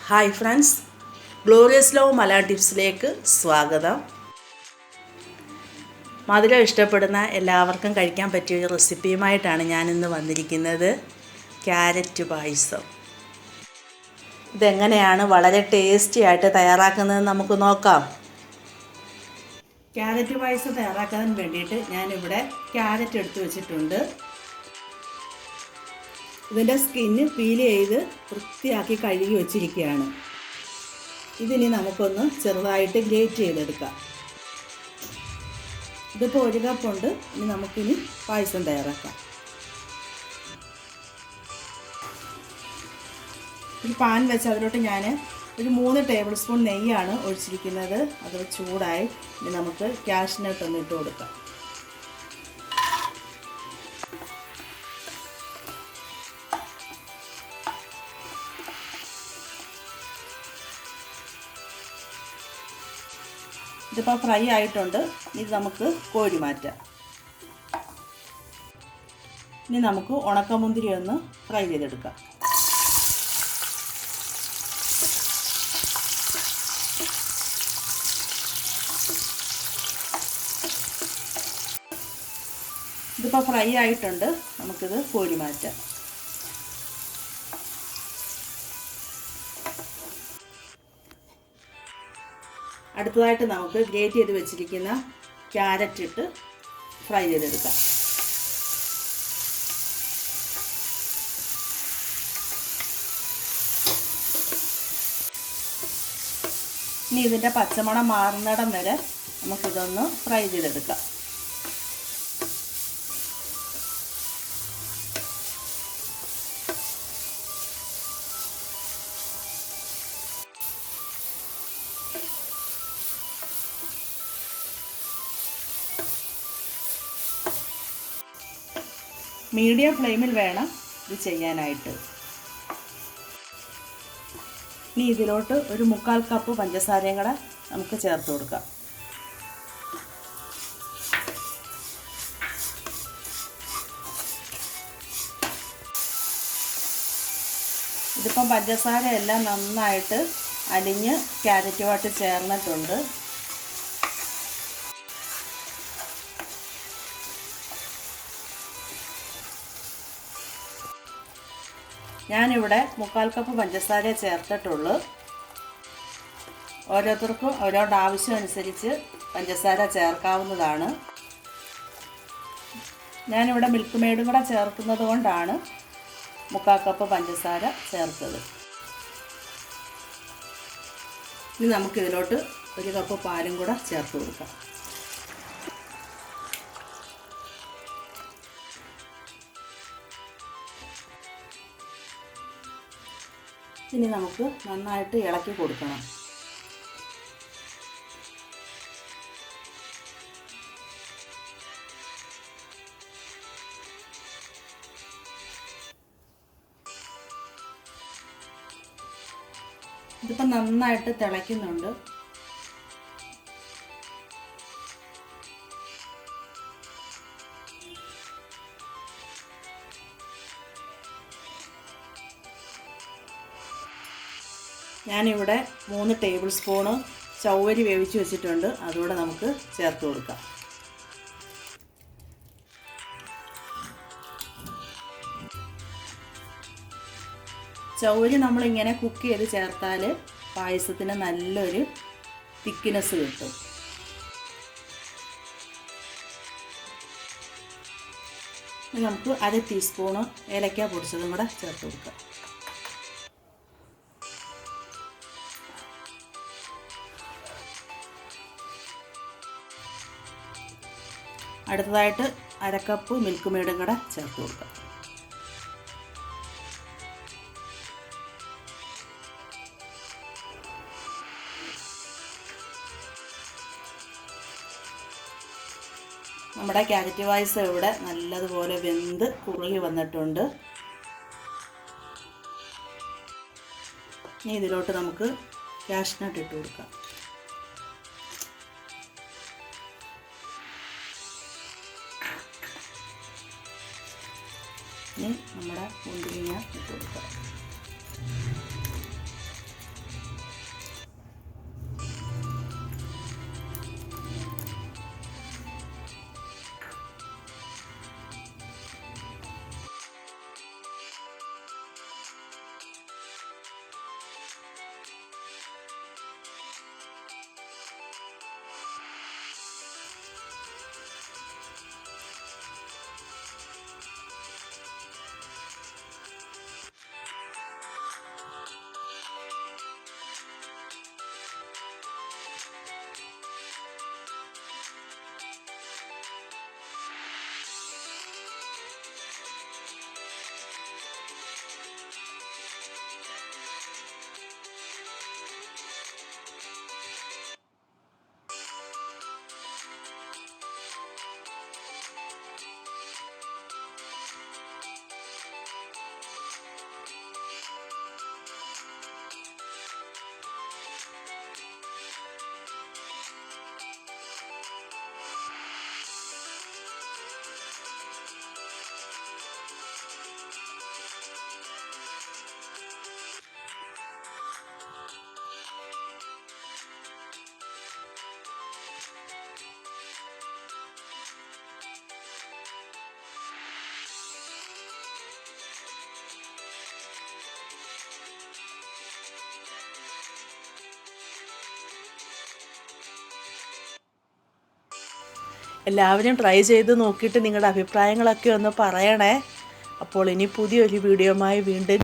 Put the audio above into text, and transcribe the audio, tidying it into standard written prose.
Hi friends, glorious love Malayalam ടിപ്സിലേക്ക് സ്വാഗതം. മധുരം ഇഷ്ടപ്പെടുന്ന എല്ലാവർക്കും കഴിക്കാൻ പറ്റിയ ഒരു റെസിപ്പിയുമായിട്ടാണ് ഞാനിന്ന് വന്നിരിക്കുന്നത്. ക്യാരറ്റ് പായസം. ഇതെങ്ങനെയാണ് വളരെ ടേസ്റ്റി ആയിട്ട് തയ്യാറാക്കുന്നതെന്ന് നമുക്ക് നോക്കാം. ക്യാരറ്റ് പായസം തയ്യാറാക്കാൻ വേണ്ടിയിട്ട് ഞാനിവിടെ ക്യാരറ്റ് എടുത്ത് വെച്ചിട്ടുണ്ട്. ഇതിൻ്റെ സ്കിന്ന് പീൽ ചെയ്ത് വൃത്തിയാക്കി കഴുകി വെച്ചിരിക്കുകയാണ്. ഇതിനി നമുക്കൊന്ന് ചെറുതായിട്ട് ഗ്രേറ്റ് ചെയ്തെടുക്കാം. ഇതിപ്പോൾ 1 കപ്പുണ്ട്. ഇനി നമുക്കിനി പായസം തയ്യാറാക്കാം. ഒരു പാൻ വെച്ച് അതിലോട്ട് ഞാൻ ഒരു 3 ടേബിൾ സ്പൂൺ നെയ്യാണ് ഒഴിച്ചിരിക്കുന്നത്. അത് ചൂടായി ഇനി നമുക്ക് കാഷ്നട്ട് ഒന്ന് ഇട്ട് കൊടുക്കാം. ഇതിപ്പോൾ ഫ്രൈ ആയിട്ടുണ്ട്. ഇത് നമുക്ക് കോരി മാറ്റാം. ഇനി നമുക്ക് ഉണക്കമുന്തിരി ഒന്ന് ഫ്രൈ ചെയ്തെടുക്കാം. ഇതിപ്പോൾ ഫ്രൈ ആയിട്ടുണ്ട്. നമുക്കിത് കോരി മാറ്റാം. അടുത്തതായിട്ട് നമുക്ക് ഗ്രേറ്റ് ചെയ്ത് വെച്ചിരിക്കുന്ന ക്യാരറ്റ് ഇട്ട് ഫ്രൈ ചെയ്തെടുക്കാം. ഇനി ഇതിൻ്റെ പച്ചമണം മാറുന്നിടം വരെ നമുക്കിതൊന്ന് ഫ്രൈ ചെയ്തെടുക്കാം. മീഡിയം ഫ്ലെയിമിൽ വേണം ഇത് ചെയ്യാനായിട്ട്. ഇനി ഇതിലോട്ട് ഒരു 1/4 കപ്പ് പഞ്ചസാരയും കൂടെ നമുക്ക് ചേർത്ത് കൊടുക്കാം. ഇതിപ്പം പഞ്ചസാര എല്ലാം നന്നായിട്ട് അലിഞ്ഞ് ക്യാരറ്റുമായിട്ട് ചേർന്നിട്ടുണ്ട്. ഞാനിവിടെ 1/4 കപ്പ് പഞ്ചസാര ചേർത്തിട്ടുള്ളൂ. ഓരോരുത്തർക്കും ഓരോരുടെ ആവശ്യം അനുസരിച്ച് പഞ്ചസാര ചേർക്കാവുന്നതാണ്. ഞാനിവിടെ മിൽക്ക് മെയ്ഡും കൂടെ ചേർക്കുന്നത് കൊണ്ടാണ് 1/4 കപ്പ് പഞ്ചസാര ചേർത്തത്. ഇനി നമുക്കിതിലോട്ട് 1 കപ്പ് പാലും കൂടെ ചേർത്ത് കൊടുക്കാം. ഇനി നമുക്ക് നന്നായിട്ട് ഇളക്കി കൊടുക്കണം. ഇതിപ്പോൾ നന്നായിട്ട് തിളയ്ക്കുന്നുണ്ട്. ഞാനിവിടെ 3 ടേബിൾ സ്പൂണ് ചവ്വരി വേവിച്ച് വെച്ചിട്ടുണ്ട്. അതുകൂടെ നമുക്ക് ചേർത്ത് കൊടുക്കാം. ചവ്വരി നമ്മളിങ്ങനെ കുക്ക് ചെയ്ത് ചേർത്താൽ പായസത്തിന് നല്ലൊരു തിക്നെസ് കിട്ടും. നമുക്ക് 1/2 ടീസ്പൂണ് ഏലക്ക പൊടിച്ചതും കൂടെ ചേർത്ത് കൊടുക്കാം. അടുത്തതായിട്ട് 1/2 കപ്പ് മിൽക്ക് മെയ്ഡും കൂടെ ചേർത്ത് കൊടുക്കാം. നമ്മുടെ ക്യാരറ്റ് പായസം ഇവിടെ നല്ലതുപോലെ വെന്ത് കുറുകി വന്നിട്ടുണ്ട്. ഇനി ഇതിലോട്ട് നമുക്ക് കാഷ്നട്ട് ഇട്ട് കൊടുക്കാം. ഇനി നമ്മുടെ മുന്തിരിങ്ങ ഇട്ട് കൊടുക്കാം. എല്ലാവരും ട്രൈ ചെയ്ത് നോക്കിയിട്ട് നിങ്ങളുടെ അഭിപ്രായങ്ങളൊക്കെ ഒന്ന് പറയണേ. അപ്പോൾ ഇനി പുതിയൊരു വീഡിയോയുമായി വീണ്ടും